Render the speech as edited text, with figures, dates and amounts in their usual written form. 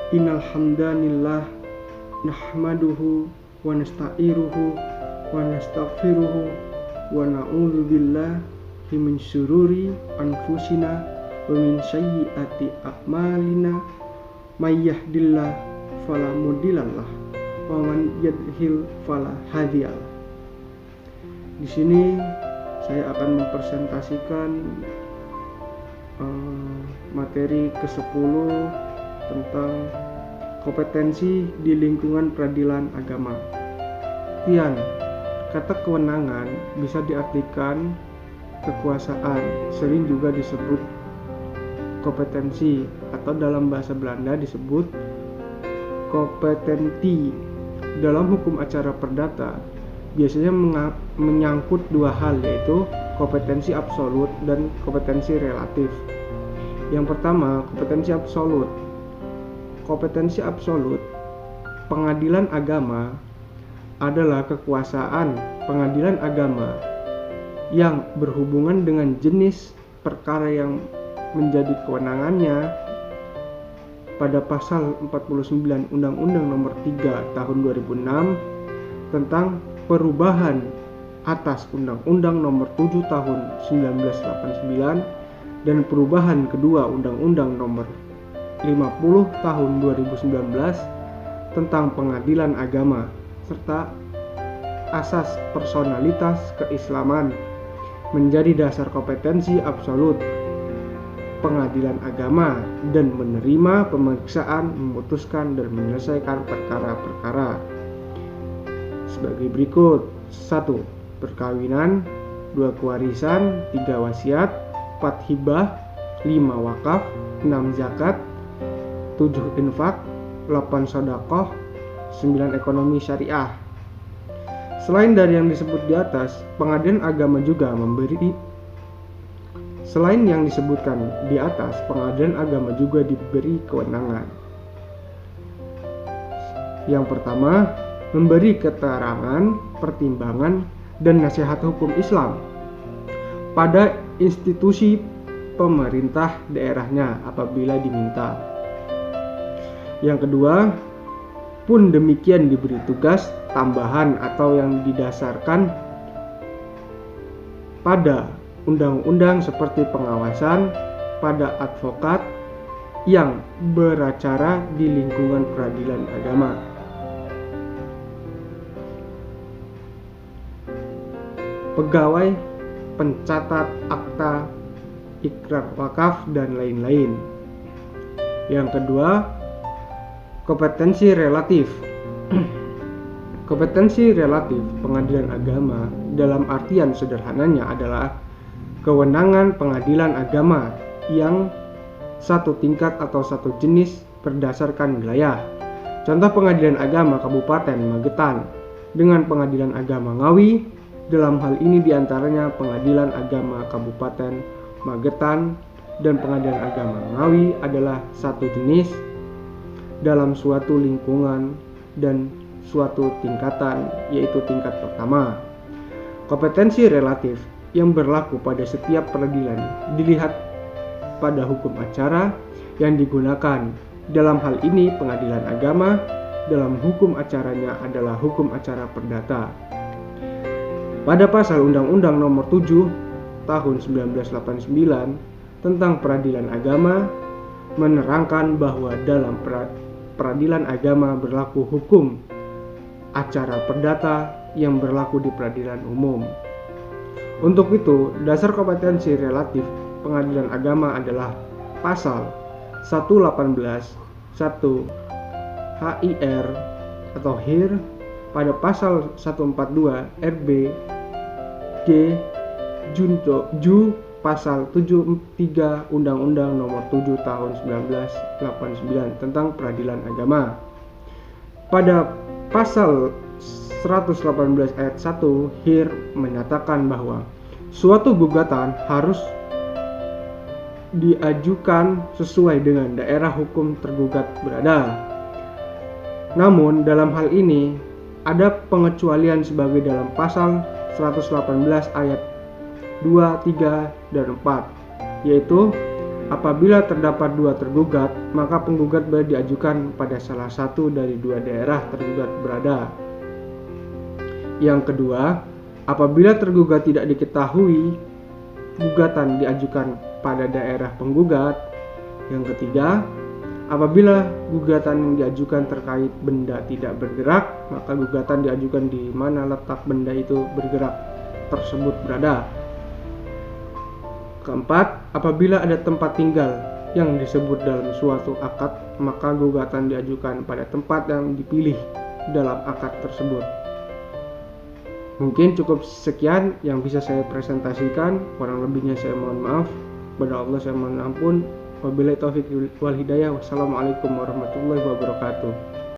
Innal hamdanillah nahmaduhu wa nasta'iruhu wa nastaghfiruhu wa na'udzu billahi min syururi anfusina wa min sayyiati a'malina may yahdihillahu fala mudhillalah wa man yudhlil fala hadiyalah. Di sini saya akan mempresentasikan materi ke-10 tentang kompetensi di lingkungan peradilan agama. Kian, kata kewenangan bisa diartikan kekuasaan, sering juga disebut kompetensi atau dalam bahasa Belanda disebut kompetenti. Dalam hukum acara perdata biasanya menyangkut dua hal, yaitu kompetensi absolut dan kompetensi relatif. Yang pertama, kompetensi absolut. Kompetensi absolut pengadilan agama adalah kekuasaan pengadilan agama yang berhubungan dengan jenis perkara yang menjadi kewenangannya pada pasal 49 Undang-Undang Nomor 3 Tahun 2006 tentang perubahan atas Undang-Undang Nomor 7 Tahun 1989 dan perubahan kedua Undang-Undang Nomor 50 Tahun 2019 tentang pengadilan agama serta asas personalitas keislaman menjadi dasar kompetensi absolut pengadilan agama dan menerima pemeriksaan, memutuskan dan menyelesaikan perkara-perkara sebagai berikut: 1. Perkawinan, 2. Kewarisan, 3. Wasiat, 4. Hibah, 5. Wakaf, 6. Zakat, 7. Infak, 8. Sedekah, 9. Ekonomi syariah. Selain dari yang disebut di atas, pengadilan agama juga Selain yang disebutkan di atas, pengadilan agama juga diberi kewenangan. Yang pertama, memberi keterangan, pertimbangan, dan nasihat hukum Islam pada institusi pemerintah daerahnya apabila diminta. Yang kedua, pun demikian diberi tugas tambahan atau yang didasarkan pada undang-undang seperti pengawasan pada advokat yang beracara di lingkungan peradilan agama. Pegawai pencatat akta, ikrar wakaf, dan lain-lain. Yang kedua, kompetensi relatif. Kompetensi relatif pengadilan agama dalam artian sederhananya adalah kewenangan pengadilan agama yang satu tingkat atau satu jenis berdasarkan wilayah. Contoh pengadilan agama Kabupaten Magetan dengan pengadilan agama Ngawi. Dalam hal ini diantaranya pengadilan agama Kabupaten Magetan dan pengadilan agama Ngawi adalah satu jenis dalam suatu lingkungan dan suatu tingkatan, yaitu tingkat pertama. Kompetensi relatif yang berlaku pada setiap peradilan dilihat pada hukum acara yang digunakan. Dalam hal ini pengadilan agama dalam hukum acaranya adalah hukum acara perdata. Pada pasal Undang-Undang Nomor 7 Tahun 1989 tentang peradilan agama menerangkan bahwa dalam peradilan agama berlaku hukum acara perdata yang berlaku di peradilan umum. Untuk itu, dasar kompetensi relatif pengadilan agama adalah pasal 118 1 HIR atau HIR pada pasal 142 RB G Ju pasal 73 Undang-Undang Nomor 7 Tahun 1989 tentang peradilan agama. Pada pasal 118 ayat 1 HIR menyatakan bahwa suatu gugatan harus diajukan sesuai dengan daerah hukum tergugat berada. Namun dalam hal ini ada pengecualian sebagai dalam pasal 118 ayat 2, 3, dan 4, yaitu Apabila terdapat dua tergugat, maka penggugat boleh diajukan pada salah satu dari dua daerah tergugat berada. Yang kedua, apabila tergugat tidak diketahui, gugatan diajukan pada daerah penggugat. Yang ketiga, apabila gugatan yang diajukan terkait benda tidak bergerak, maka gugatan diajukan di mana letak benda itu bergerak tersebut berada. Keempat, apabila ada tempat tinggal yang disebut dalam suatu akad, maka gugatan diajukan pada tempat yang dipilih dalam akad tersebut. Mungkin cukup sekian yang bisa saya presentasikan, kurang lebihnya saya mohon maaf. Kepada Allah saya mohon ampun. Wabillahi taufiq wal hidayah. Wassalamualaikum warahmatullahi wabarakatuh.